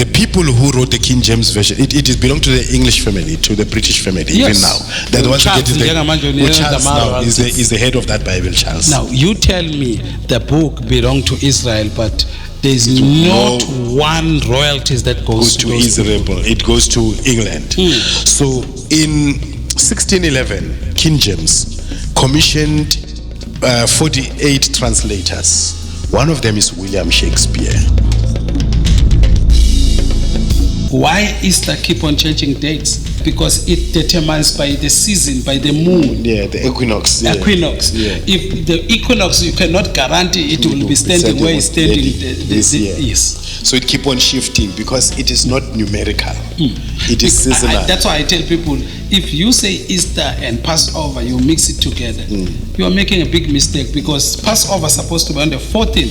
the people who wrote the King James Version, it belonged to the English family, to the British family, even now. They're the ones who get it. Charles now is the head of that Bible, Charles. Now, you tell me the book belonged to Israel, but there's not one royalties that goes to Israel. It goes to England. So in 1611, King James commissioned 48 translators. One of them is William Shakespeare. Why Easter keep on changing dates? Because it determines by the season, by the moon. Yeah, the equinox. Equinox. Yeah. If the equinox, you cannot guarantee it will be standing where it's standing this year. Yes. So it keep on shifting because it is not numerical. It is seasonal. That's why I tell people, if you say Easter and Passover, you mix it together, you are making a big mistake, because Passover is supposed to be on the 14th.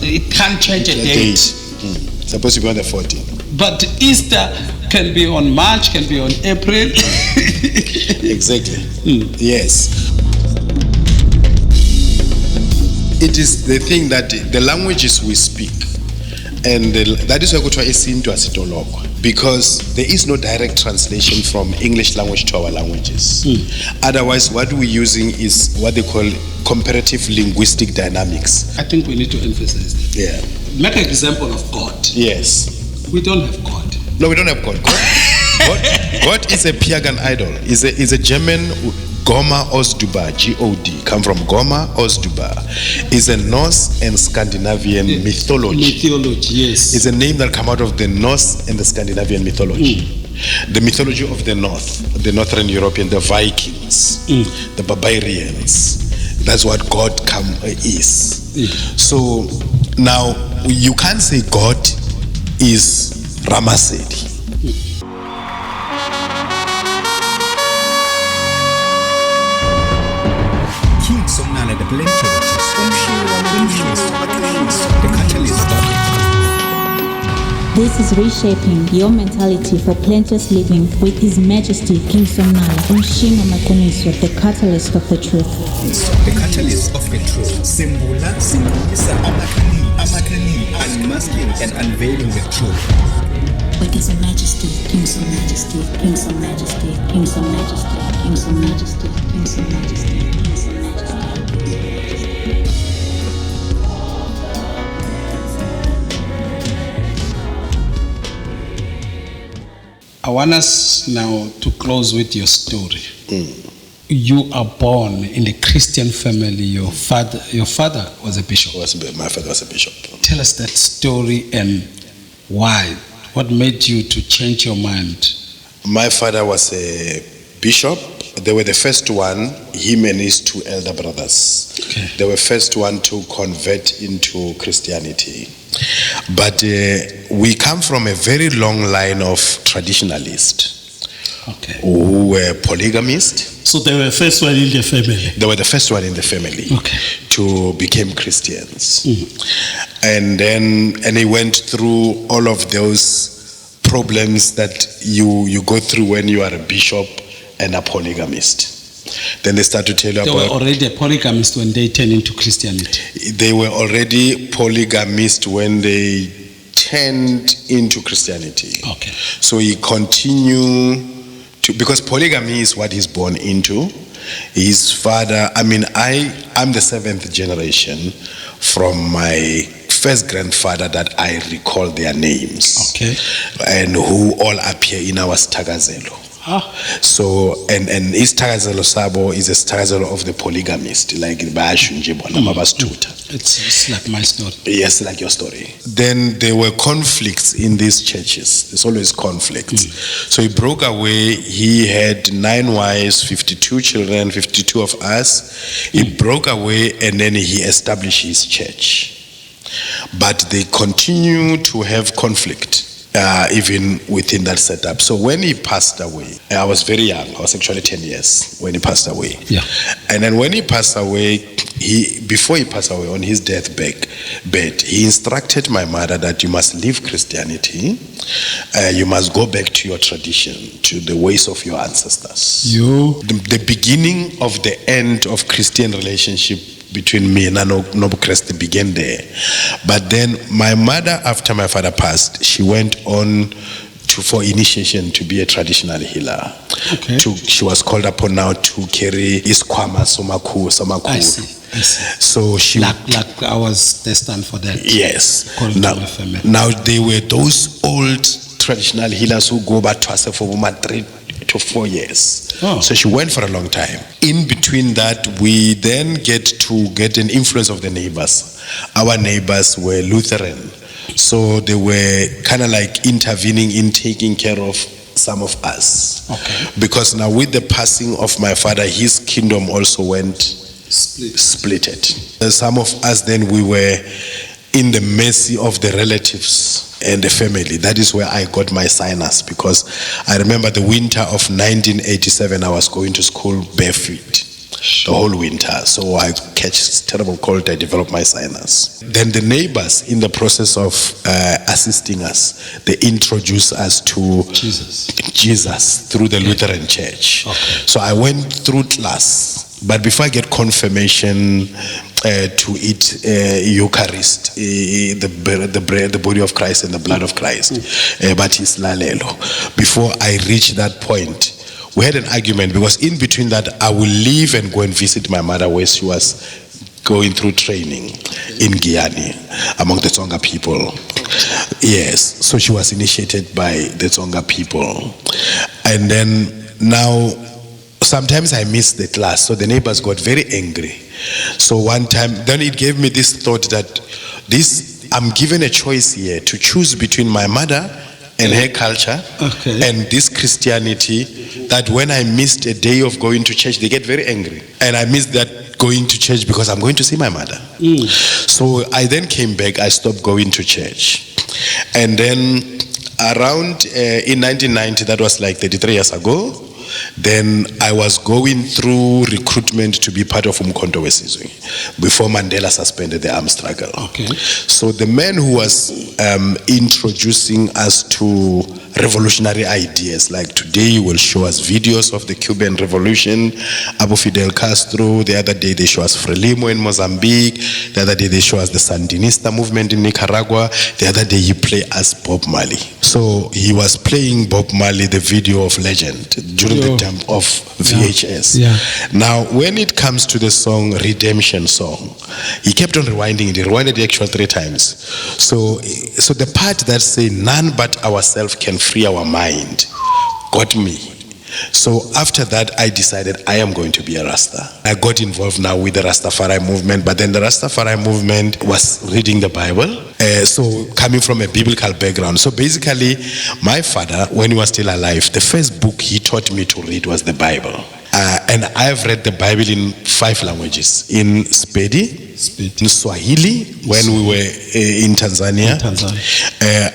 It can't change a date. It's supposed to be on the 14th. But Easter can be on March, can be on April. Exactly. Yes. It is the thing that the languages we speak, and that is why we try to asitologwa, because there is no direct translation from English language to our languages. Otherwise, what we're using is what they call comparative linguistic dynamics. I think we need to emphasize that. Yeah. Make an example of God. Yes. We don't have God. No, we don't have God. God is a pagan idol. Is a German Goma Osduba, G-O-D, come from Goma Osduba. Is a Norse and Scandinavian mythology. Mythology, yes. It's a name that come out of the Norse and the Scandinavian mythology. The mythology of the North, the Northern European, the Vikings, the barbarians. That's what God is. So now you can't say God is Ramasedi. King Somnala, the Plentiologist, the catalyst. This is reshaping your mentality for plenteous living with His Majesty King Somnala, the catalyst of the truth. The catalyst of the truth. Sembula, unmasking and unveiling the truth. With His Majesty, King Some Majesty, King Some Majesty, King Some Majesty, King Some Majesty, King Some Majesty, King Some Majesty. I want us now to close with your story. You are born in a Christian family. Your father was a bishop. My father was a bishop. Tell us that story and why. What made you to change your mind? My father was a bishop. They were the first one, him and his two elder brothers. Okay. They were first one to convert into Christianity. But we come from a very long line of traditionalists who were polygamists. So they were first one in the family? They were the first one in the family to become Christians. And they went through all of those problems that you go through when you are a bishop and a polygamist. Then they start to tell you they were already a polygamist when they turned into Christianity. They were already polygamist when they turned into Christianity. Okay. So he continued to, because polygamy is what he's born into. His father, I'm the seventh generation from my first grandfather that I recall their names. Okay. And who all appear in our Stagazelo. So and isithakazelo sabo is a isithakazelo of the polygamist, like bayashunje bona mabasithutha. It's like my story. Yes, like your story. Then there were conflicts in these churches. There's always conflicts. So he broke away. He had 9 wives, 52 children, 52 of us. He broke away and then he established his church. But they continue to have conflict. Even within that setup. So when he passed away, I was very young. I was actually 10 years when he passed away. Yeah. And then when he passed away, before he passed away on his deathbed, he instructed my mother that you must leave Christianity. You must go back to your tradition, to the ways of your ancestors. You. The beginning of the end of Christian relationship between me and Nobukresti began there. But then my mother, after my father passed, she went on for initiation to be a traditional healer. Okay. She was called upon now to carry Iskwama Somaku. I see. So she like I was destined for that. Yes. According to my family. Now they were those old traditional healers who go back to us for 3 to 4 years. Oh. So she went for a long time. In between that, we then get an influence of the neighbors. Our neighbors were Lutheran. So they were kind of like intervening in taking care of some of us. Okay. Because now with the passing of my father, his kingdom also went splitted. Some of us then, we were in the mercy of the relatives and the family. That is where I got my sinus, because I remember the winter of 1987, I was going to school barefoot the whole winter. So I catch terrible cold, I developed my sinus. Then the neighbors, in the process of assisting us, they introduced us to Jesus through the Lutheran Church. Okay. So I went through class. But before I get confirmation to eat Eucharist, the bread, the body of Christ and the blood of Christ, but it's lalelo. Before I reach that point, we had an argument, because in between that, I will leave and go and visit my mother where she was going through training in Guyana among the Tsonga people. Yes, so she was initiated by the Tsonga people. And then now, sometimes I miss the class, so the neighbors got very angry. So one time, then it gave me this thought that I'm given a choice here to choose between my mother and her culture, and this Christianity, that when I missed a day of going to church, they get very angry. And I missed that going to church because I'm going to see my mother. So I then came back, I stopped going to church. And then around in 1990, that was like 33 years ago, then I was going through recruitment to be part of Umkhonto Wesizwe before Mandela suspended the armed struggle. Okay. So the man who was introducing us to revolutionary ideas, like today he will show us videos of the Cuban Revolution, Abu Fidel Castro. The other day they show us Frelimo in Mozambique. The other day they show us the Sandinista movement in Nicaragua. The other day he played us Bob Marley. So he was playing Bob Marley, the video of Legend, during the time of VHS. Yeah. Now, when it comes to the song, Redemption Song, he kept on rewinding it. He rewinded the actual 3 times. So the part that say, none but ourselves can free our mind, got me. So after that, I decided I am going to be a Rasta. I got involved now with the Rastafari movement, but then the Rastafari movement was reading the Bible. So coming from a biblical background. So basically, my father, when he was still alive, the first book he taught me to read was the Bible. And I have read the Bible in 5 languages. In Spedi, in Swahili, when we were in Tanzania.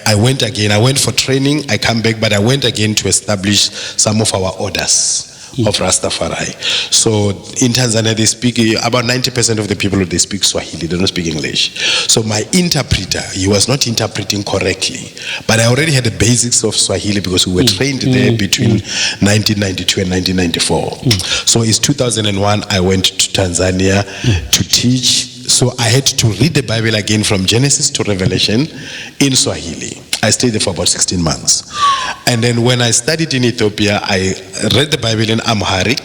I went for training, I come back, but I went again to establish some of our orders of Rastafari. So in Tanzania, they speak, about 90% of the people, they speak Swahili, they don't speak English. So my interpreter, he was not interpreting correctly, but I already had the basics of Swahili because we were trained there between 1992 and 1994. So it's 2001, I went to Tanzania to teach. So I had to read the Bible again from Genesis to Revelation in Swahili. I stayed there for about 16 months. And then when I studied in Ethiopia, I read the Bible in Amharic,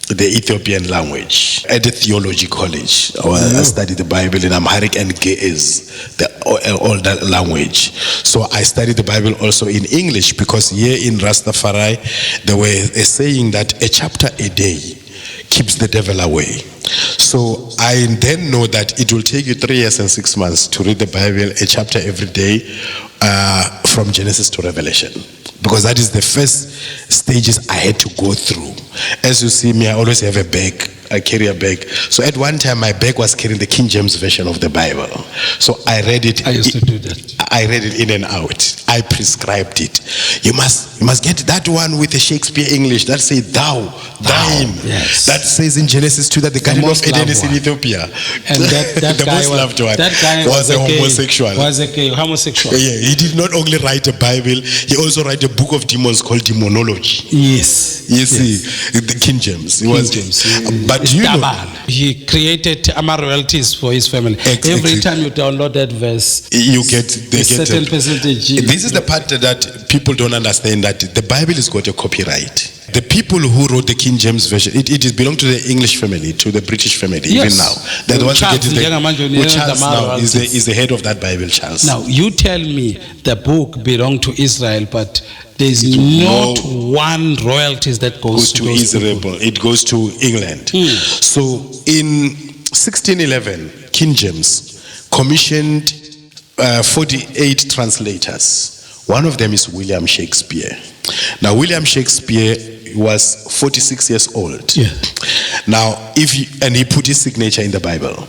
the Ethiopian language, at the theology college. I studied the Bible in Amharic and Ge'ez, the older language. So I studied the Bible also in English, because here in Rastafari, there was a saying that a chapter a day keeps the devil away. So I then know that it will take you 3 years and 6 months to read the Bible, a chapter every day, from Genesis to Revelation, because that is the first stages I had to go through. As you see me, I always have a bag. I carry a bag. So at one time, my bag was carrying the King James Version of the Bible. So I read it. I used to do that. I read it in and out. I prescribed it. You must get that one with the Shakespeare English that says thou, thine. Yes. That says in Genesis 2 that the Garden of Eden is in Ethiopia. And that the guy most loved one. That guy was a homosexual. Was a gay homosexual. Yeah, he did not only write a Bible, he also wrote a book of demons called Demonology. Yes. You see, the King James. It was James. But do you know? stubborn. He created royalties for his family. Exactly. Every time you download that verse, They a get certain percentage. This is the part that people don't understand, that the Bible has got a copyright. The people who wrote the King James Version, it is belong to the English family, to the British family, even Yes. now. That the ones who Charles get Charles now royalties. is the head of that Bible, Charles. Now, you tell me the book belonged to Israel, but there's not one royalties that goes to those Israel. people. It goes to England. So in 1611, King James commissioned 48 translators. One of them is William Shakespeare. Now, William Shakespeare was 46 years old. Yeah. Now, and he put his signature in the Bible.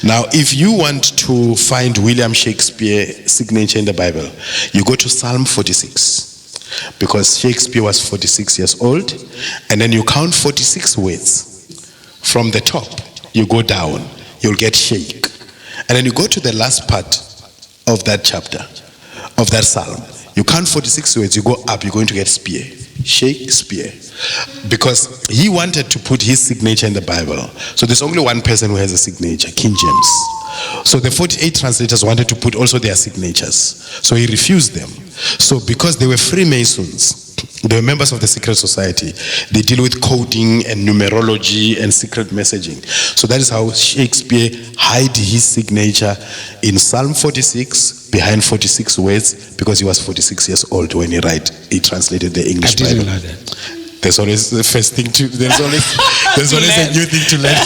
Now, if you want to find William Shakespeare's signature in the Bible, you go to Psalm 46, because Shakespeare was 46 years old, and then you count 46 words from the top. You go down, you'll get shake, and then you go to the last part of that chapter, of that psalm. You count 46 words, you go up, you're going to get spear. Shakespeare. Because he wanted to put his signature in the Bible. So there's only one person who has a signature, King James. So the 48 translators wanted to put also their signatures. So he refused them. So because they were Freemasons, they were members of the secret society, they deal with coding and numerology and secret messaging. So that is how Shakespeare hid his signature in Psalm 46 behind 46 words, because he was 46 years old when he translated the English I didn't Bible. know that. There's always the first thing there's always a new thing to learn.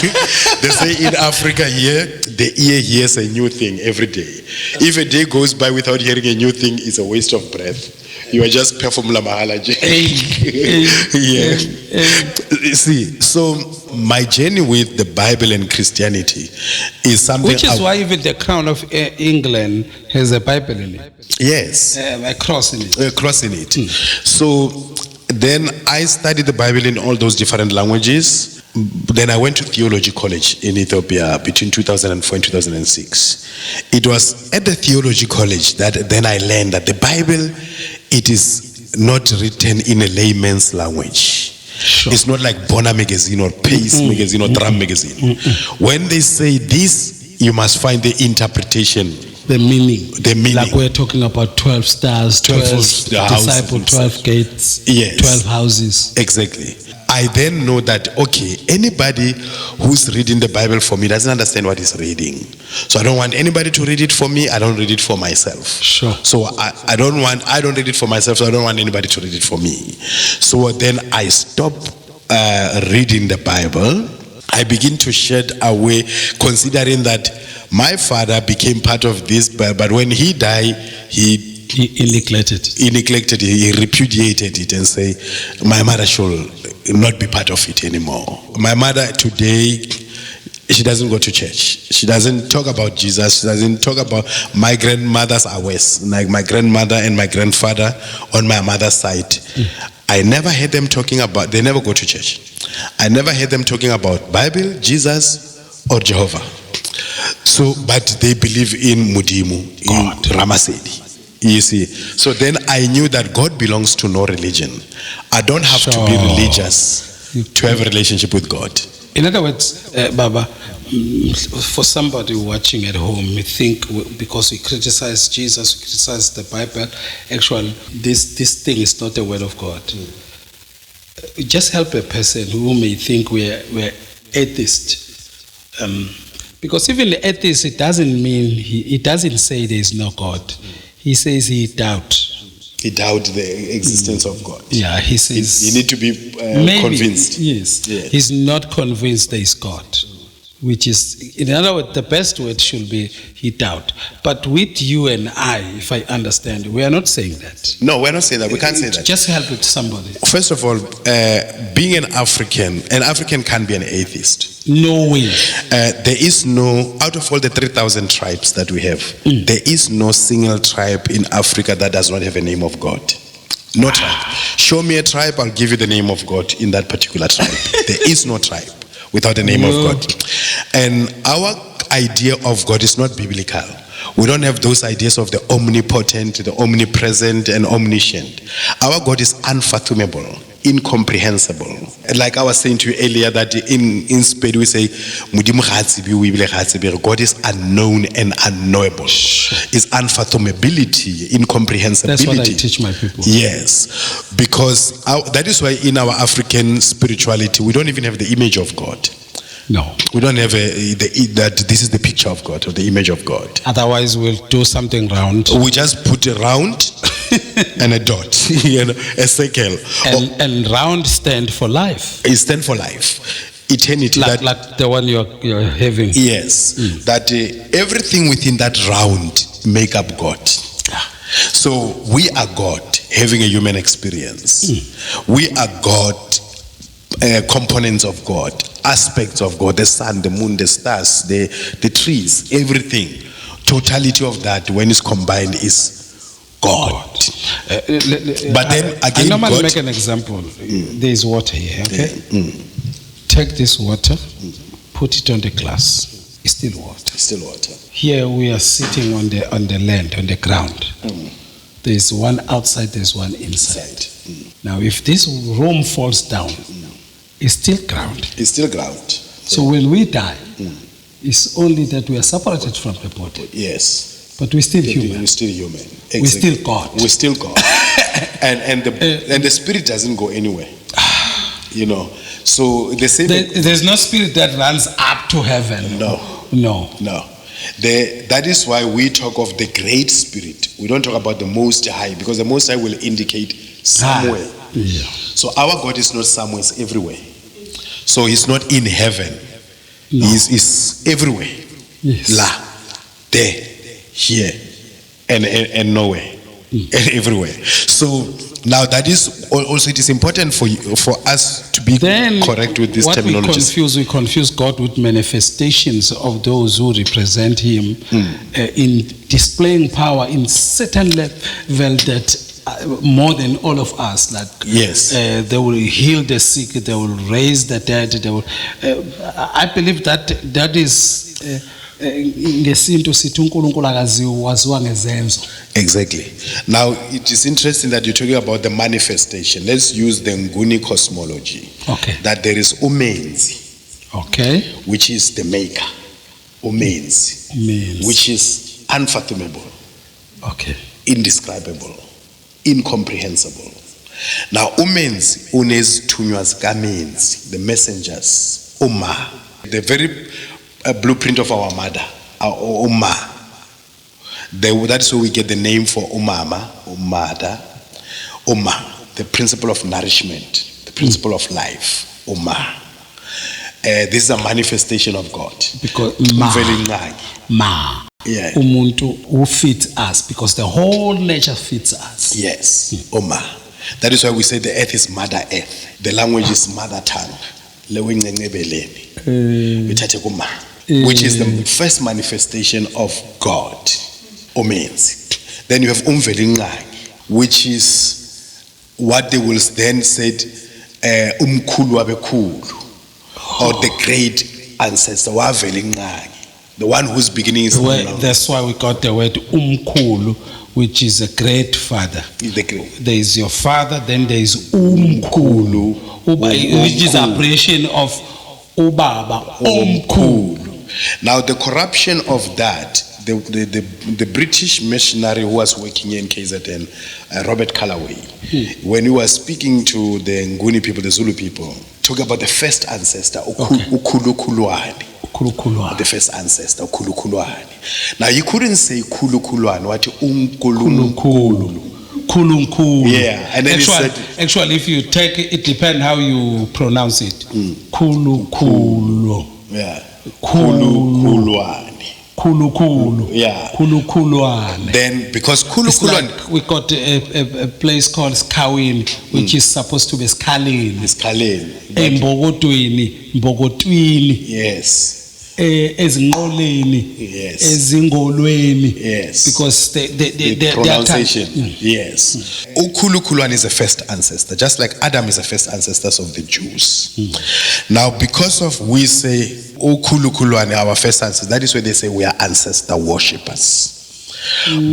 They say in Africa here, the ear hears a new thing every day. If a day goes by without hearing a new thing, it's a waste of breath. You are just performing la mahalaji. Yeah. You see, so my journey with the Bible and Christianity is something. Which is why even the crown of England has a Bible in it. Yes. A cross in it. A cross in it. So then I studied the Bible in all those different languages. Then I went to theology college in Ethiopia between 2004 and 2006. It was at the theology college that then I learned that the Bible, it is not written in a layman's language. Sure. It's not like Bona magazine or Pace magazine or Drum magazine. When they say this, you must find the interpretation. The meaning. Like we're talking about 12 stars, 12 disciples, 12 gates, yes. 12 houses. Exactly. I then know that, okay, anybody who's reading the Bible for me doesn't understand what he's reading. So I don't want anybody to read it for me. I don't read it for myself. Sure. So I don't read it for myself, so I don't want anybody to read it for me. So then I stop reading the Bible. I begin to shed away, considering that my father became part of this, but when he died, he neglected it. He repudiated it and say, my mother should not be part of it anymore. My mother today, she doesn't go to church. She doesn't talk about Jesus. She doesn't talk about, my grandmothers are worse. Like my grandmother and my grandfather on my mother's side. I never heard them talking about, they never go to church. I never heard them talking about Bible, Jesus, or Jehovah. So, but they believe in Mudimu, in Ramasedi. You see, so then I knew that God belongs to no religion. I don't have to be religious to have a relationship with God. In other words, Baba, for somebody watching at home, we think because we criticize Jesus, we criticize the Bible, actually this thing is not the word of God. Just help a person who may think we're atheist. Because even the atheist, it doesn't mean, he doesn't say there is no God. He says he doubts. He doubts the existence of God. Yeah, he says... You need to be convinced. Yes. He's not convinced there is God. Which is, in other words, the best word should be he doubt. But with you and I, if I understand, we are not saying that. No, we're not saying that. We can't say that. Just help it to somebody. First of all, being an African can't be an atheist. No way. There is no, out of all the 3,000 tribes that we have, there is no single tribe in Africa that does not have a name of God. No tribe. Show me a tribe, I'll give you the name of God in that particular tribe. There is no tribe without the name of God. And our idea of God is not biblical. We don't have those ideas of the omnipotent, the omnipresent, and omniscient. Our God is unfathomable. incomprehensible. Like I was saying to you earlier, that in Spain we say, "Modimo ga tsebe, o ebile ga tsebe." God is unknown and unknowable. It's unfathomability, incomprehensibility. That's what I teach my people. Yes, because that is why in our African spirituality, we don't even have the image of God. No. We don't have that this is the picture of God, or the image of God. Otherwise, we'll do something round. We just put a round and a dot, a circle. And round stand for life. It stands for life, eternity. Like the one you're having. Yes, that everything within that round make up God. So we are God having a human experience. We are God, components of God, aspects of God, the sun, the moon, the stars, the trees, everything. Totality of that, when it's combined, is God. But then again, I normally God, make an example. There is water here, okay? Take this water, put it on the glass. It's still water. Still water. Here we are sitting on the land, on the ground. There's one outside, there's one inside. Now, if this room falls down, it's still ground. It's still ground. So when we die, it's only that we are separated from the body. Yes. But we're still human. We're still human. Exactly. We're still God. We're still God. and the spirit doesn't go anywhere. So they say there's no spirit that runs up to heaven. No. That is why we talk of the great spirit. We don't talk about the most high, because the most high will indicate somewhere. So our God is not somewhere, it's everywhere. So he's not in heaven. No. He's everywhere. Yes. La, there, here, and nowhere. And everywhere. So now that is also, it is important for us to be correct with this terminology. We confuse God with manifestations of those who represent him in displaying power in certain level that more than all of us. Like yes, they will heal the sick, they will raise the dead. They will. I believe that is. Exactly. Now it is interesting that you're talking about the manifestation. Let's use the Nguni cosmology. Okay. That there is Umenzi. Okay. Which is the maker. Umenzi. Which is unfathomable. Okay. Indescribable. Incomprehensible. Now Umenzi unes tunwas gamenzi, the messengers. Uma. The very blueprint of our mother, our Uma. That's where we get the name for Umama, Umada, Uma, the principle of nourishment, the principle of life, Uma. This is a manifestation of God. Because Ma. Yeah. Umuntu who fits us, because the whole nature fits us. Yes, Uma. That is why we say the earth is Mother Earth. The language is mother tongue. Which is the first manifestation of God. Omenzi. Then you have Umvelingai, which is what they will then say Umkulu Abekulu, or the great ancestor, the one whose beginning is that's why we got the word Umkulu, which is a great father. There is your father, then there is Umkulu, which is abbreviation of Ubaba, Umkulu. Now the corruption of that, the British missionary who was working here in KZN, Robert Callaway, when he was speaking to the Nguni people, the Zulu people, talk about the first ancestor, Ukulukulwani. The first ancestor, Ukulukulwani. Now you couldn't say Ukulukulwani, what Umkulukulu. Yeah, and then actually, if you take it depends how you pronounce it. Kulukulu. Yeah. Kulukulwani. Yeah. Kulukulwani. Then because Kulukulwani, like we got a place called Skawin, which is supposed to be Skalin. Skalin. Mbogotwini. Yes. Ezinqoleni. Yes. Ezingolweni. Yes. Because the pronunciation. Yes. Ukulukulwani is the first ancestor, just like Adam is the first ancestors of the Jews. Now, because of we say Ukulukulwani, our first ancestors, that is where they say we are ancestor worshippers.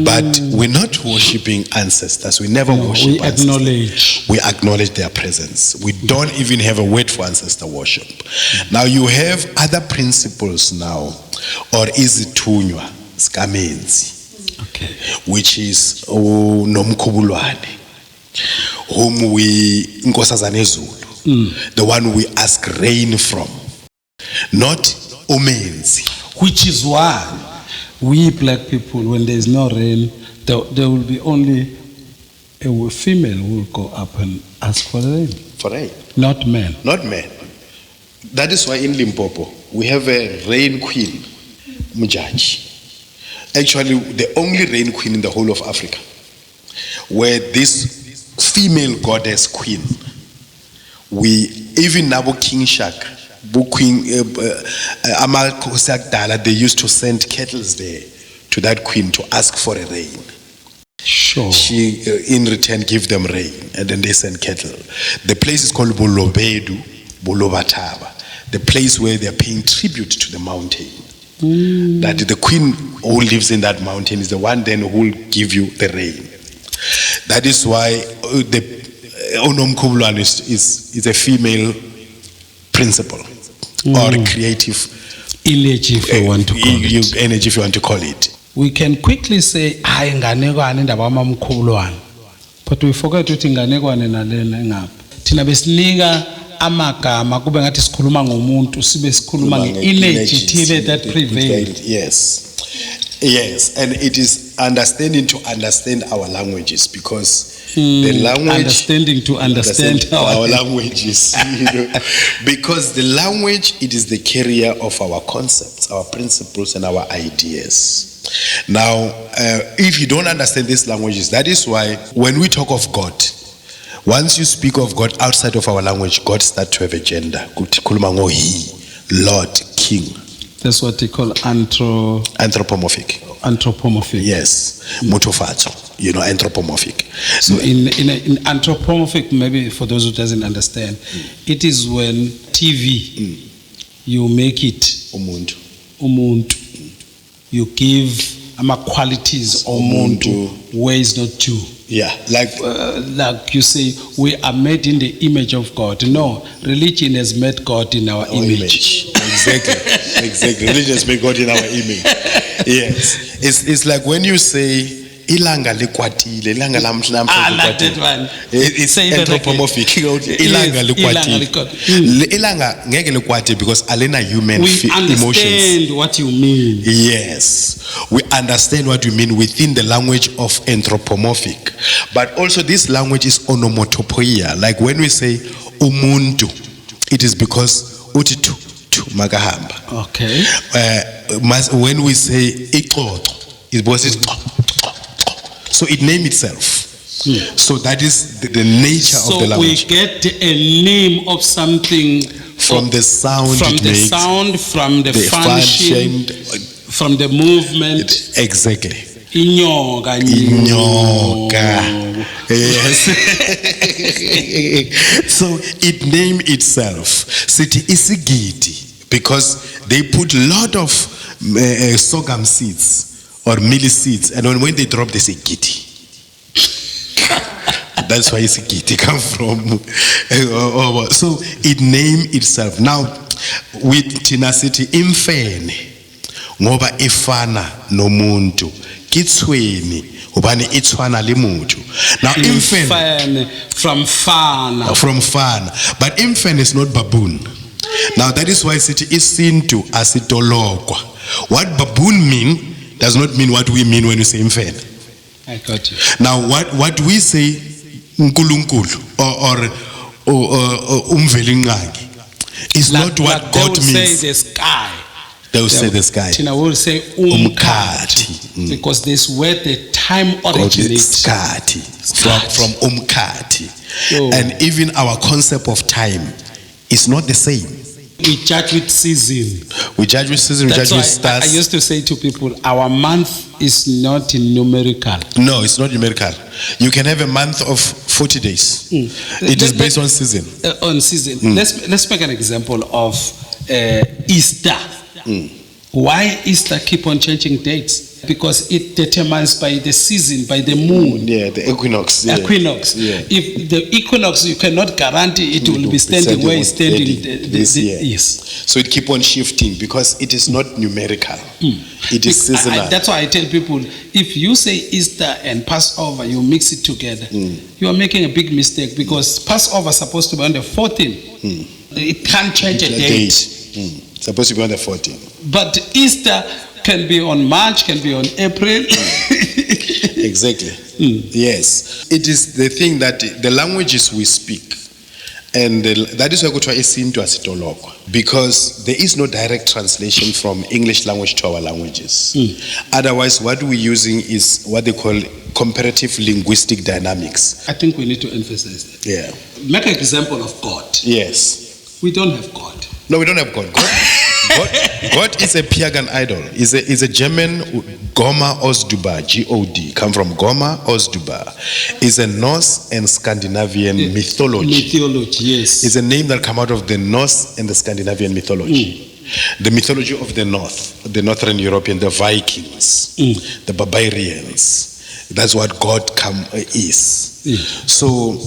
But we're not worshiping ancestors. We never worship we ancestors. acknowledge. We acknowledge their presence. We don't even have a word for ancestor worship. Now you have other principles now, or izithunywa, skamenzi, Okay. which is nomkhubulwane, whom we Nkosazane Zulu, the one we ask rain from, not umenzi. Which is why we black people, when there is no rain, there will be only a female who will go up and ask for rain, For rain, not men. not men. That is why in Limpopo we have a rain queen, Majesty. Actually, the only rain queen in the whole of Africa, where this female goddess queen, we even Nabo King Shak, Queen Amakhosi Akudala, they used to send kettles there to that queen to ask for a rain. Sure. She in return give them rain, and then they send cattle. The place is called Bolobedu, Bolobataba, the place where they are paying tribute to the mountain. That the queen who lives in that mountain is the one then who will give you the rain. That is why the Onomkhubulwane is a female principle or creative Energy, if you want to call it. energy, if you want to call it. We can quickly say, hayi inganekwane indaba yamamkhubulwane. But we forget ukuthi inganekwane nalena engapha. Thina besinika amagama kube ngathi sikhuluma ngomuntu sibe sikhuluma nge-energy thile that prevailed. Yes, and it is understanding to understand our languages, because the language Understanding to understand our languages, because the language, it is the carrier of our concepts, our principles, and our ideas. Now, if you don't understand these languages, that is why when we talk of God, once you speak of God outside of our language, God starts to have a gender. Kukhuluma ngo he, Lord, King. That's what they call Anthropomorphic. anthropomorphic. Yes, motofatso, anthropomorphic. So in anthropomorphic, maybe for those who doesn't understand, it is when TV, you make it Umuntu. umuntu. You give qualities umuntu where is not due. Yeah, like Like you say, we are made in the image of God. No, religion has made God in our image. Exactly. Religion has made God in our image. Yes, it's like when you say ilanga likwatile, ilanga lamhlanje. I like that one. It's Say that anthropomorphic. Ilanga likwatile. Ilanga ngeke likwatile because alena human We emotions. understand what you mean. Yes, we understand what you mean within the language of anthropomorphic. But also this language is onomatopoeia. Like when we say umuntu, it is because utitu magahamba. Okay. When we say ixoxo, it's because it's so it names itself. So that is the nature of the So language. we get a name of something From the sound from it the makes, sound, from the function, from the movement. exactly. Inyoka. Inyoka. Yes. So it named itself City Isigidi because they put a lot of sorghum seeds or millet seeds, and when they drop, they say giti. That's why Isigidi come from. So it named itself. Now with tenacity, imfene ngoba ifana nomuntu. Kitsweni ubani itswana limuntu. Now infant from fana. But infant is not baboon. Now that is why city is seen to as itologwa. What baboon mean does not mean what we mean when we say infant. I got you. Now what we say nkulunkulu or umvelinqangi is not what like God they means. Say the sky. They will say the sky. Tina will say umkati. Because this where the time originates. Skati. From umkati. Oh. And even our concept of time is not the same. We judge with season. We judge with season, we That's judge with why I stars. used to say to people, our month is not numerical. No, it's not numerical. You can have a month of 40 days. It is based on season. On season. Let's make an example of Easter. Why Easter keep on changing dates? because it determines by the season, by the moon. Yeah, the equinox. Yeah. Equinox. Yeah. If the equinox, you cannot guarantee it will be standing where it's standing this year. Yes. So it keep on shifting because it is not numerical. It is seasonal. That's why I tell people, if you say Easter and Passover, you mix it together, you are making a big mistake because Passover is supposed to be on the 14th. It can't change a date. Supposed to be on the 14th. But Easter can be on March, can be on April. Exactly. Yes. It is the thing that the languages we speak, and that is why we try to asitoloko, because there is no direct translation from English language to our languages. Otherwise, what we're using is what they call comparative linguistic dynamics. I think we need to emphasize that. Yeah. Make an example of God. Yes. We don't have God. No, we don't have God. God is a pagan idol. Is a German Goma Osduba, G-O-D, come from Goma Osduba. Is a Norse and Scandinavian mythology. Mythology, yes. It's a name that come out of the Norse and the Scandinavian mythology. The mythology of the North, the Northern European, the Vikings, the barbarians. That's what God is. So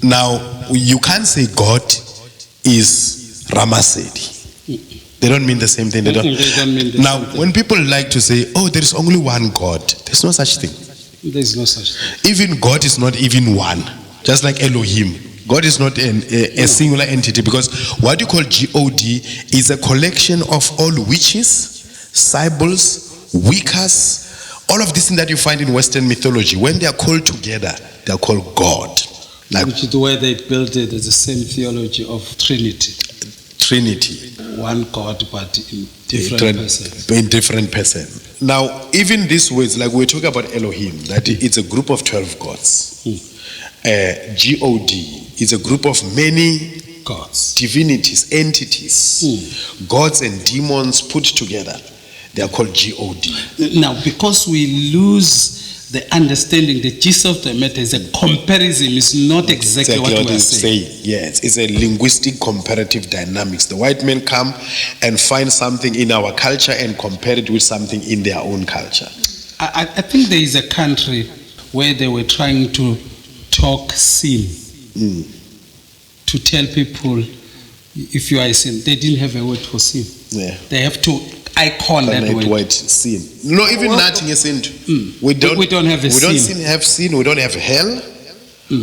now you can't say God is Ramasedi. They don't mean the same thing. They don't mean the same thing. When people like to say, oh, there is only one God, there's no such thing. There's no such thing. Even God is not even one. Just like Elohim. God is not a singular entity, because what you call G-O-D is a collection of all witches, sibyls, Wiccas, all of these things that you find in Western mythology. When they are called together, they are called God. Which is the way they built it, is the same theology of Trinity. One God, but in different persons. In different person. Now, even these words, like we're talking about Elohim, that it's a group of 12 gods. G-O-D is a group of many gods, divinities, entities, gods and demons put together. They are called G-O-D. Now, because we lose the understanding, the gist of the matter is a comparison is not exactly what we are saying. Yes, it's a linguistic comparative dynamics. The white men come and find something in our culture and compare it with something in their own culture. I think there is a country where they were trying to talk sin, to tell people if you are a sin. They didn't have a word for sin. Yeah. They have to icon that word. Sin. No, even nothing is sin. We don't have a sin. We don't have sin. We don't have hell.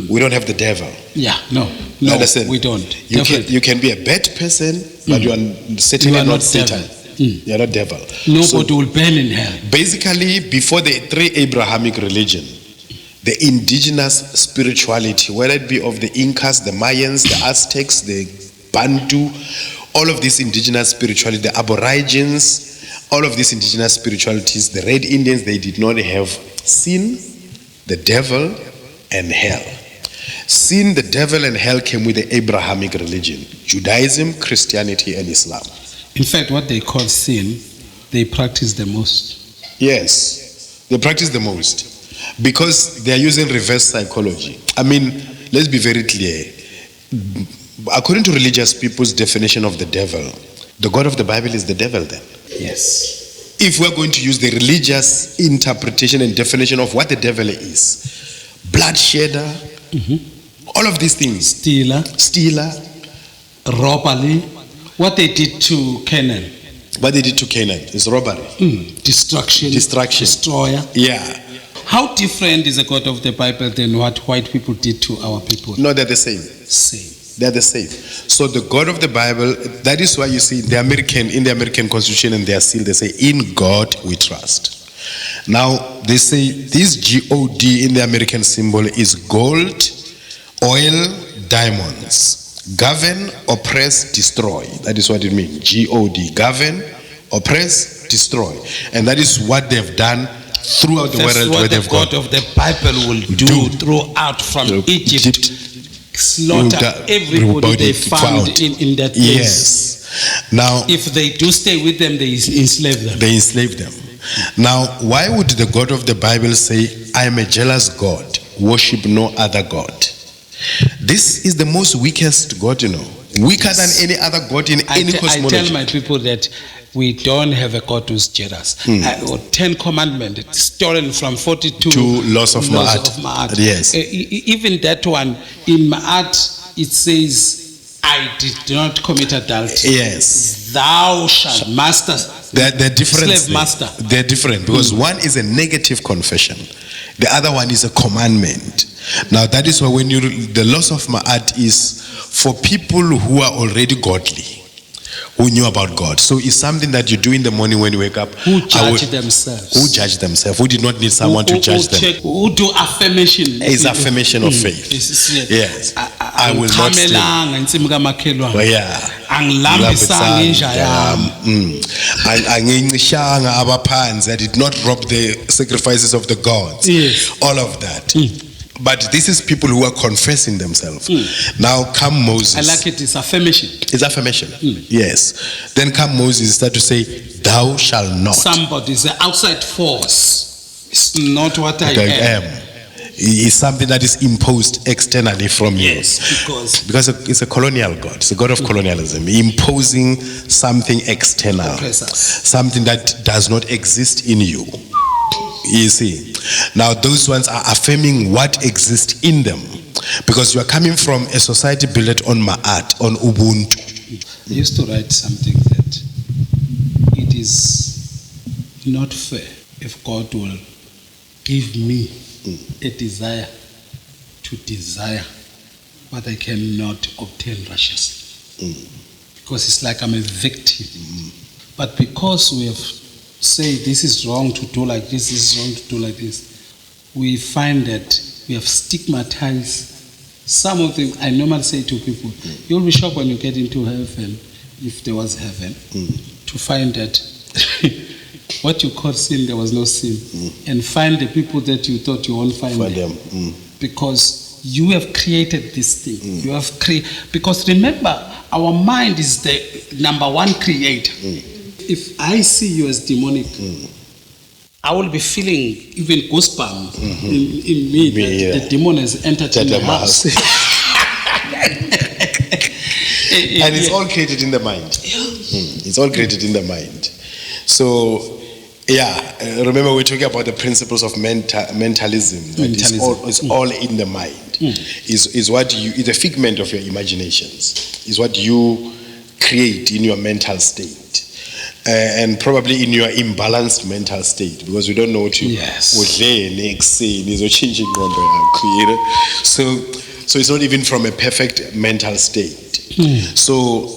We don't have the devil. Yeah, no, we don't. You can be a bad person, but you are certainly not Satan. You are not devil. Nobody will burn in hell. Basically, before the three Abrahamic religion, the indigenous spirituality, whether it be of the Incas, the Mayans, the Aztecs, the Bantu, all of these indigenous spirituality, the Aborigines, all of these indigenous spiritualities, the Red Indians, they did not have sin, the devil, and hell. Sin, the devil, and hell came with the Abrahamic religion, Judaism, Christianity, and Islam. In fact, what they call sin, they practice the most. Yes, they practice the most because they are using reverse psychology. I mean, let's be very clear. According to religious people's definition of the devil, the God of the Bible is the devil then. Yes. If we're going to use the religious interpretation and definition of what the devil is, bloodshedder, all of these things. Stealer. Robbery. What they did to Canaan. What they did to Canaan is robbery. Destruction. Destroyer. Yeah. How different is the God of the Bible than what white people did to our people? No, they're the same. They're the same. So the God of the Bible, that is why you see in the American Constitution and their seal, they say, in God we trust. Now, they say this G-O-D in the American symbol is gold, oil, diamonds. Govern, oppress, destroy. That is what it means. G-O-D. Govern, oppress, destroy. And that is what they've done throughout the world where they've gone. That's what the God of the Bible will do throughout from Egypt. Slaughter everybody they found in that place. Yes. Now, if they do stay with them, they enslave them. Now, why would the God of the Bible say, I am a jealous God, worship no other God? This is the most weakest God, Weaker than any other God in any cosmology. I tell my people that we don't have a God who's jealous. Or 10 Commandments, it's stolen from 42 To laws of Ma'at. Yes. Even that one, in Ma'at, it says, I did not commit adultery. Yes. Thou shalt master. They're different. Slave master. They're different because one is a negative confession. The other one is a commandment. Now that is why when the loss of Ma'at is for people who are already godly, who knew about God. So it's something that you do in the morning when you wake up. Who judge themselves. Who judge themselves. Who did not need someone to judge them. Who do affirmation. It's affirmation of faith. Yes. I will not steal. Well, yeah. I did not rob the sacrifices of the gods. Yes. All of that. But this is people who are confessing themselves. Now come Moses. I like it, it's affirmation. It's affirmation. Yes. Then come Moses, start to say, thou shalt not. Somebody is an outside force. It's not what I am. It's something that is imposed externally from you. Yes, because it's a colonial God. It's a God of colonialism. Imposing something external. Something that does not exist in you. You see. Now those ones are affirming what exists in them. Because you are coming from a society built on Ma'at, on Ubuntu. I used to write something that it is not fair if God will give me a desire to desire what I cannot obtain righteously. Because it's like I'm a victim. But because we have said this is wrong to do like this is wrong to do like this, we find that we have stigmatized some of them. I normally say to people, you'll be shocked when you get into heaven, if there was heaven, to find that what you call sin, there was no sin. And find the people that you thought you won't find them. Because you have created this thing. You have because remember, our mind is the number one creator. If I see you as demonic, I will be feeling even goosebumps in me that the demon has entered in the house. And it's all created in the mind. It's all created in the mind. So, remember we're talking about the principles of mentalism. It's all in the mind. Is what it's a figment of your imaginations. Is what you create in your mental state. And probably in your imbalanced mental state, because we don't know what you so it's not even from a perfect mental state. So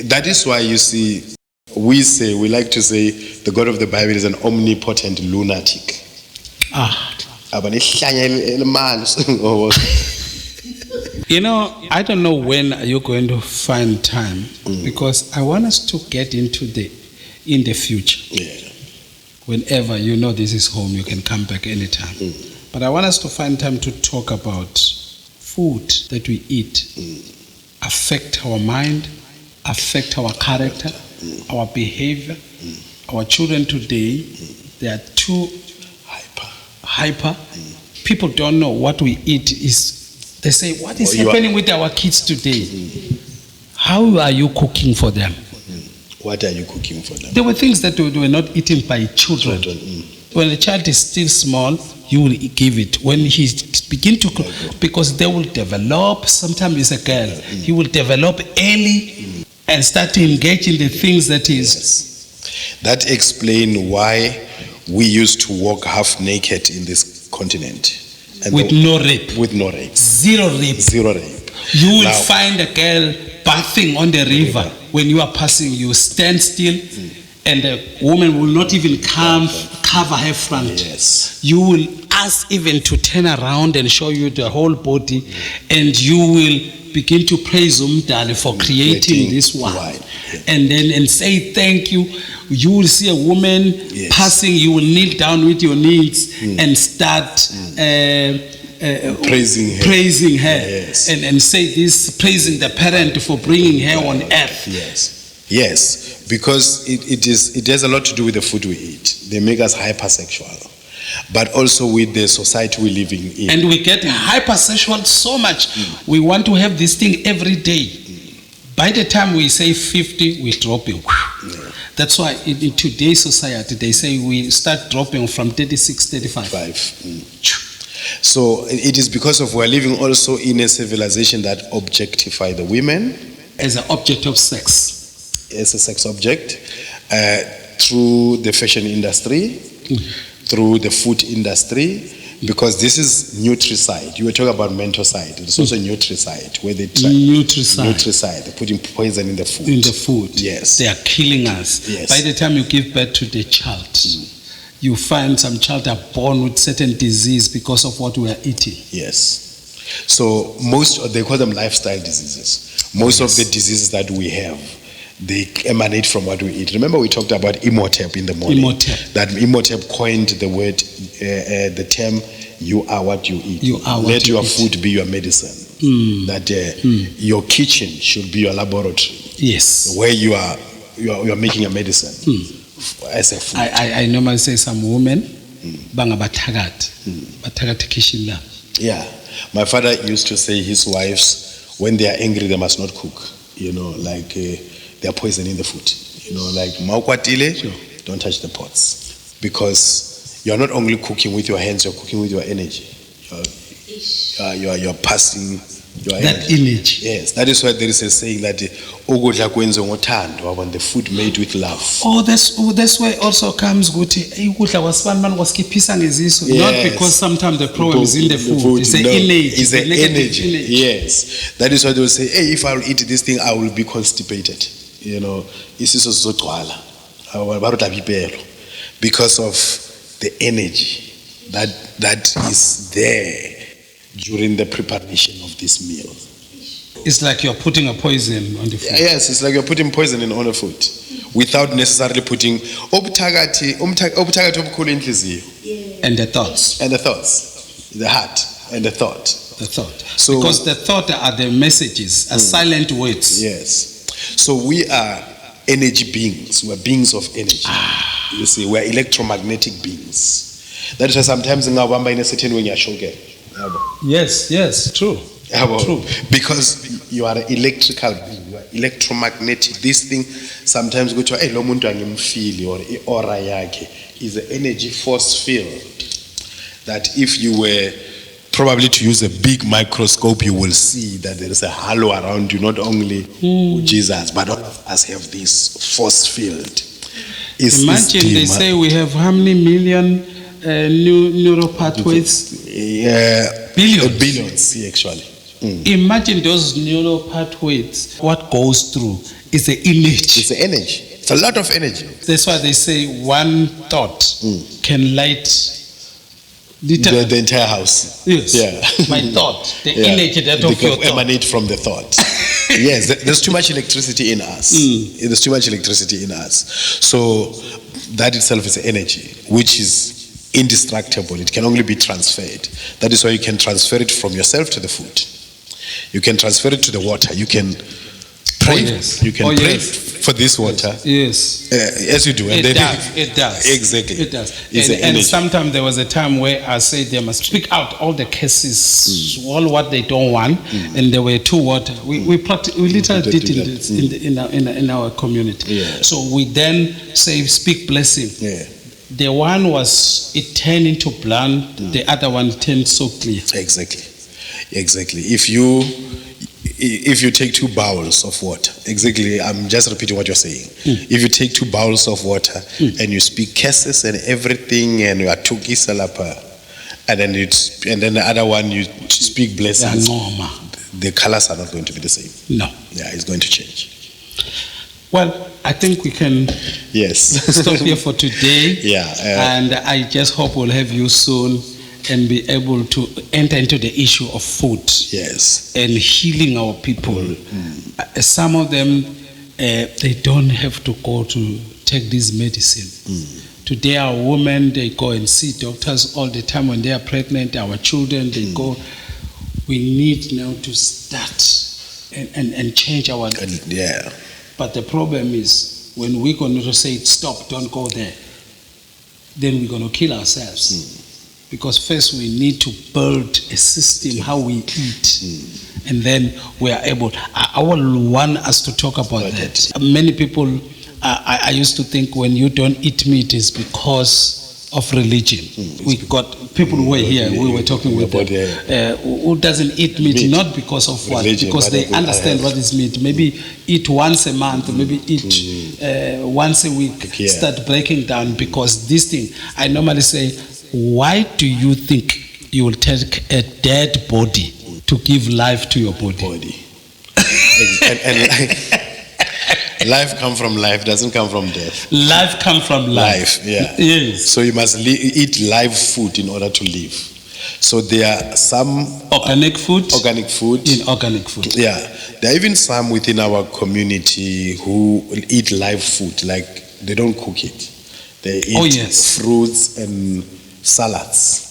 that is why you see we like to say the God of the Bible is an omnipotent lunatic. You know, I don't know when you're going to find time, because I want us to get into in the future. Whenever you know this is home, you can come back anytime. But I want us to find time to talk about food that we eat affect our mind, affect our character, our behavior. Our children today, they are too hyper. People don't know what we eat is. They say, what is happening with our kids today? How are you cooking for them? What are you cooking for them? There were things that were not eaten by children. When a child is still small, you will give it. When he begin to cook, because they will develop, sometimes it's a girl, he will develop early and start to engage in the things that is. That explains why we used to walk half naked in this continent. And with no rape. With no rape. Zero rape. Zero rape. You will find a girl bathing on the river. When you are passing, you stand still, and the woman will not even cover her front. Yes. You will ask even to turn around and show you the whole body, and you will begin to praise Umdali for creating this wine. And then say thank you. You will see a woman passing, you will kneel down with your knees and start praising her, and say this, praising the parent for bringing her on earth. Yes, because it has a lot to do with the food we eat. They make us hypersexual, but also with the society we're living in. And we get hypersexual so much. We want to have this thing every day. By the time we say 50, we drop it. That's why in today's society, they say we start dropping from 36, 35. So it is because of we're living also in a civilization that objectify the women as an object of sex. As a sex object, through the fashion industry, through the food industry, because this is nutricide. You were talking about mental side. It's also nutricide, where they try nutricide. They're putting poison in the food. In the food. Yes. They are killing us. Yes. By the time you give birth to the child, you find some child are born with certain disease because of what we are eating. Yes. So they call them lifestyle diseases. Most of the diseases that we have, they emanate from what we eat. Remember we talked about Imhotep in the morning. Imhotep. That Imhotep coined the word, the term, you are what you eat. You are what Let you your eat. food be your medicine. That your kitchen should be your laboratory. Yes. Where you are making a medicine as a food. I normally say some women, bangabathakati, bathakati kitchen la. Yeah. My father used to say his wives, when they are angry, they must not cook. You know, like they are poisoning the food. You know, like maukwatile, don't touch the pots. Because you are not only cooking with your hands, you're cooking with your energy. You're passing your That energy. Yes, that is why there is a saying that ukudla kwenziwe ngothando, when the food made with love. That's why also comes ukuthi ukudla kwasibani manje kwasikhiphisa ngeziso. Not because sometimes the problem is in the food. It's the energy. It's the energy. Yes. That is why they will say, hey, if I will eat this thing, I will be constipated. You know, isiso sizogcwala. Because of the energy that is there during the preparation of this meal. It's like you're putting a poison on the food. Yes, it's like you're putting poison on the food without necessarily putting obuthakathi obukhulu inhliziyo. And the thoughts. And the thoughts, the heart and the thought. The thought. So, because the thought are the messages, are silent words. Yes. So we are energy beings. We're beings of energy. You see, we're electromagnetic beings. That is why sometimes in our in a certain way you're shocking. Yes, true. True. Because you are an electrical being, you are electromagnetic. This thing sometimes go to lo muntu angimfili or aura yake is an energy force field that if you were probably to use a big microscope, you will see that there is a halo around you, not only Jesus, but all of us have this force field. Imagine they say we have how many million neural pathways? Billions, actually. Imagine those neural pathways. What goes through is the image. It's the energy. It's a lot of energy. That's why they say one thought can light the entire house. Yes. Yeah. My thought, the energy that of your thought. Emanate from the thought. Yes, there's too much electricity in us. There's too much electricity in us. So that itself is energy, which is indestructible. It can only be transferred. That is why you can transfer it from yourself to the food. You can transfer it to the water. You can pray. You can pray for this water. Yes. As you do. And it does. Exactly. It does. And sometimes there was a time where I said they must speak out all the cases, all what they don't want, and there were two water. We literally did in our community. Yeah. So we then say speak blessing. Yeah. The one it turned into blood, the other one turned so clear. Exactly. If you take 2 bowls of water, exactly, I'm just repeating what you're saying. If you take 2 bowls of water and you speak curses and everything and you are tuki salapa, and then the other one you speak blessings, the colors are not going to be the same. No. Yeah, it's going to change. Well, I think we can stop here for today. Yeah. And I just hope we'll have you soon and be able to enter into the issue of food. Yes. And healing our people. Some of them, they don't have to go to take this medicine. Today our women, they go and see doctors all the time when they are pregnant. Our children, they go. We need now to start and change our... Yeah. But the problem is, when we're going to say, stop, don't go there, then we're going to kill ourselves. Because first we need to build a system, how we eat. And then we are able... I will want us to talk about that. Many people I used to think when you don't eat meat is because of religion. We got people who were here, we were talking with them, who doesn't eat meat, not because of what, religion, because they understand what is meat. Maybe eat once a month, maybe eat once a week, start breaking down, because this thing, I normally say, why do you think you will take a dead body to give life to your body? and life comes from life, doesn't come from death. Life comes from life. Yeah. Yes. So you must eat live food in order to live. So there are some organic food. In organic food. Yeah. There are even some within our community who eat live food, like they don't cook it. They eat fruits and salads.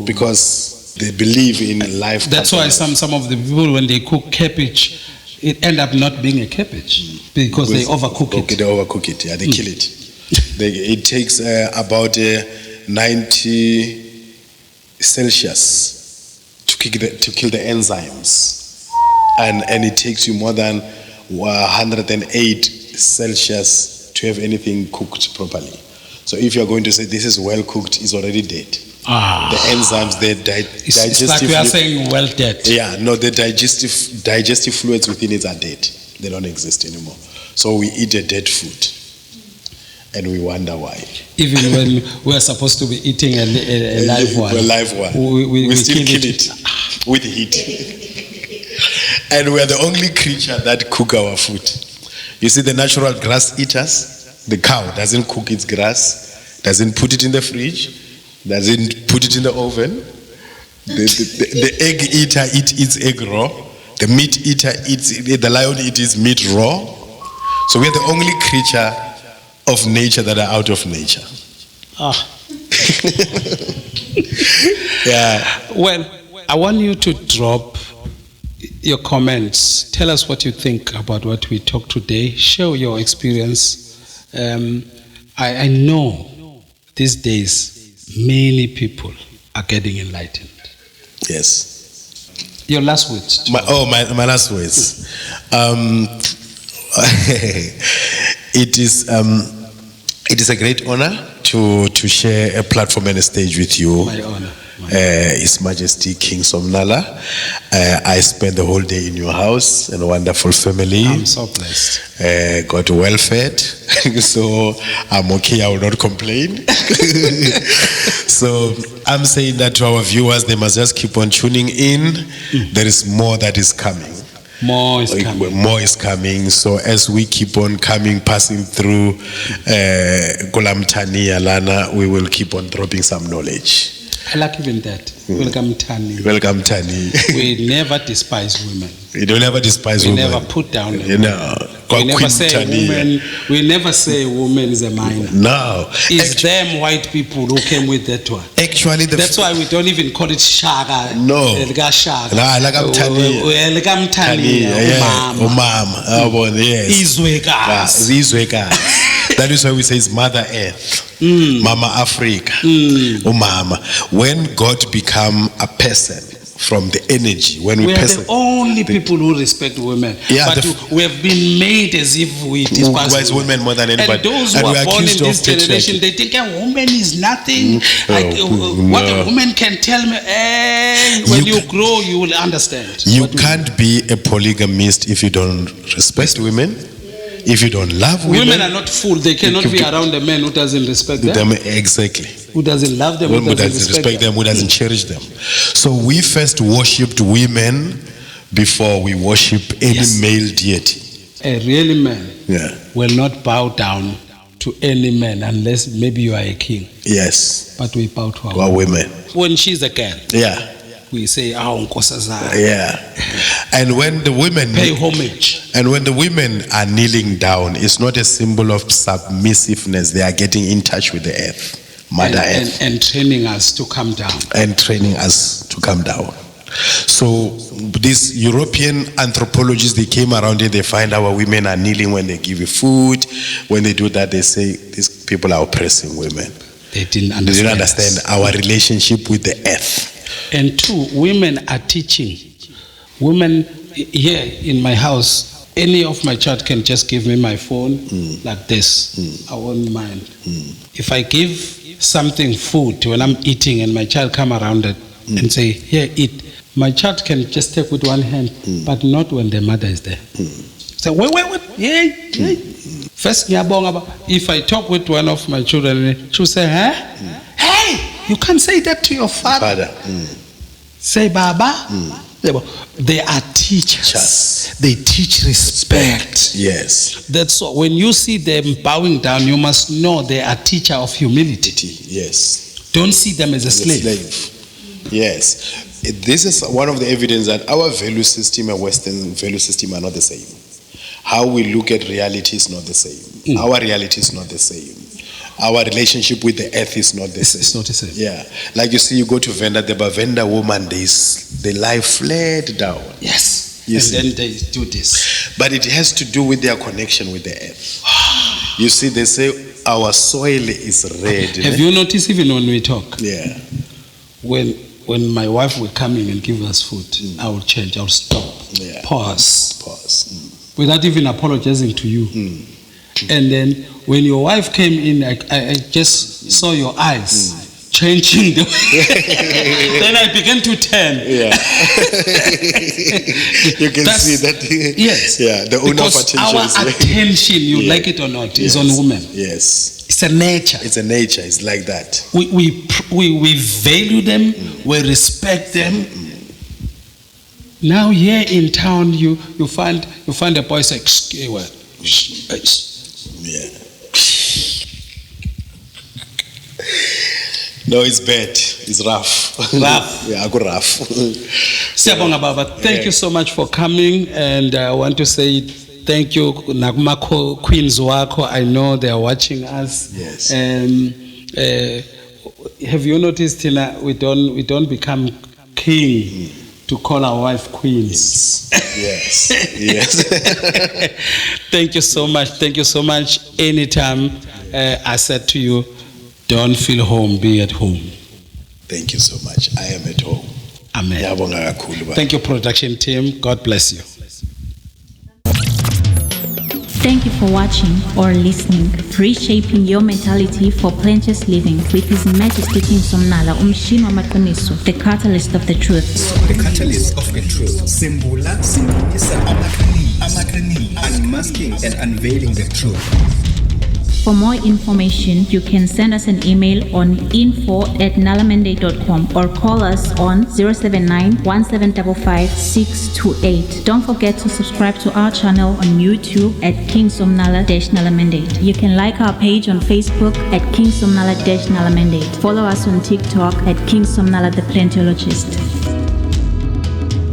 Because they believe in life. That's why some of the people, when they cook cabbage, it end up not being a cabbage because they overcook it. They overcook it. Yeah, they kill it. It takes about 90 Celsius to kill the enzymes, and it takes you more than 108 Celsius to have anything cooked properly. So if you're going to say this is well cooked, it's already dead. The enzymes, the digestive. It's like we are saying well dead. Yeah, no, the digestive fluids within it are dead. They don't exist anymore. So we eat a dead food, and we wonder why. Even when we are supposed to be eating a live one. A live one. We still kill it with heat. And we are the only creature that cook our food. You see, the natural grass eaters, the cow doesn't cook its grass, doesn't put it in the fridge, doesn't put it in the oven. The egg eater eats its egg raw. The meat eater the lion eats its meat raw. So we are the only creature of nature that are out of nature. Yeah. Well, I want you to drop your comments. Tell us what you think about what we talked today. Share your experience. I know these days many people are getting enlightened. Yes. Your last words. My last words. It is a great honor to share a platform and a stage with you. My honor. His Majesty King Somnala. I spent the whole day in your house and a wonderful family. I'm so blessed. Got well fed, so I'm okay. I will not complain. So I'm saying that to our viewers, they must just keep on tuning in. There is more that is coming. More is coming. More is coming. So as we keep on coming, passing through Kolamtani, Alana, we will keep on dropping some knowledge. I like even that. Welcome, Tani. Welcome, Tani. We never despise women. We don't ever despise women. We never put down women. No. We never say woman. We never say woman is a minor. No. It's them white people who came with that one. Actually, that's why we don't even call it shaga. No. Shaga. No, like I'm Tani. Welcome, Tani. Umam. Yes. Izweka. That is why we say it's Mother Earth. Mama Africa. Umama. When God become a person from the energy, when we are the only people who respect women. Yeah, but we have been made as if we despise women more than anybody. And those who are born in this generation, they think a woman is nothing. What a woman can tell me, when you grow, you will understand. You can't be a polygamist if you don't respect women. If you don't love women. Women are not fool. They cannot be around a man who doesn't respect them. Exactly. Who doesn't love them, who doesn't respect them, who doesn't cherish them. So we first worshipped women before we worship any male deity. A real man will not bow down to any man unless maybe you are a king. Yes. But we bow to our women. When she's a girl. Yeah. We say, yeah. And when the women pay homage. And when the women are kneeling down, it's not a symbol of submissiveness. They are getting in touch with the earth, Mother Earth. And training us to come down. So these European anthropologists, they came around here, they find our women are kneeling when they give you food. When they do that, they say, these people are oppressing women. They didn't understand our relationship with the earth. And two, women are teaching. Women here in my house, any of my child can just give me my phone like this, I won't mind. If I give something food when I'm eating and my child come around it and say, here, eat, my child can just take with one hand, but not when the mother is there. So wait, yeah. First, if I talk with one of my children, she'll say, hey, you can't say that to your father. Say, Baba. They are teachers. They teach respect. Yes. That's all. When you see them bowing down, you must know they are teacher of humility. Yes. Don't see them as a slave. Yes. This is one of the evidence that our value system and Western value system are not the same. How we look at reality is not the same. Our reality is not the same. Our relationship with the earth is not the same. It's not the same. Yeah. Like you see, you go to Venda, the Bavenda woman, they lie flat down. Yes. You and see? then they do this. But it has to do with their connection with the earth. You see, they say our soil is red. Have you noticed even when we talk? Yeah. When my wife will come in and give us food, I will change, I will stop. Yeah. Pause. Without even apologizing to you. And then when your wife came in, I just saw your eyes changing the way. Then I began to turn. Yeah. You can see that. Yes. Yeah, the owner because of attention our attention, you like it or not, is on women. Yes. It's a nature. It's a nature. It's like that. We value them. We respect them. Now here in town, you find a boy say, yeah. No, it's bad. It's rough. Rough. Yeah, I go rough. Siyabonga Baba. Thank you so much for coming, and I want to say thank you, Nakumako Queens Wako. I know they are watching us. Yes. Have you noticed, Tina? We don't become king to call our wife queens. Yes. Yes. Thank you so much. Thank you so much. Anytime I said to you, don't feel home, be at home. Thank you so much. I am at home. Amen. Thank you, production team. God bless you. Thank you for watching or listening. Reshaping your mentality for plenteous living with His Majesty King Somnala, Umshino Makoniso, the catalyst of the truth. The catalyst of the truth. Simbula, simbulisa, amakani, unmasking and unveiling the truth. For more information, you can send us an email on info@nalamandate.com or call us on 079-1755-628. Don't forget to subscribe to our channel on YouTube at King Somnala-Nalamandate. You can like our page on Facebook at King Somnala-Nalamandate. Follow us on TikTok at King Somnala the Plentiologist.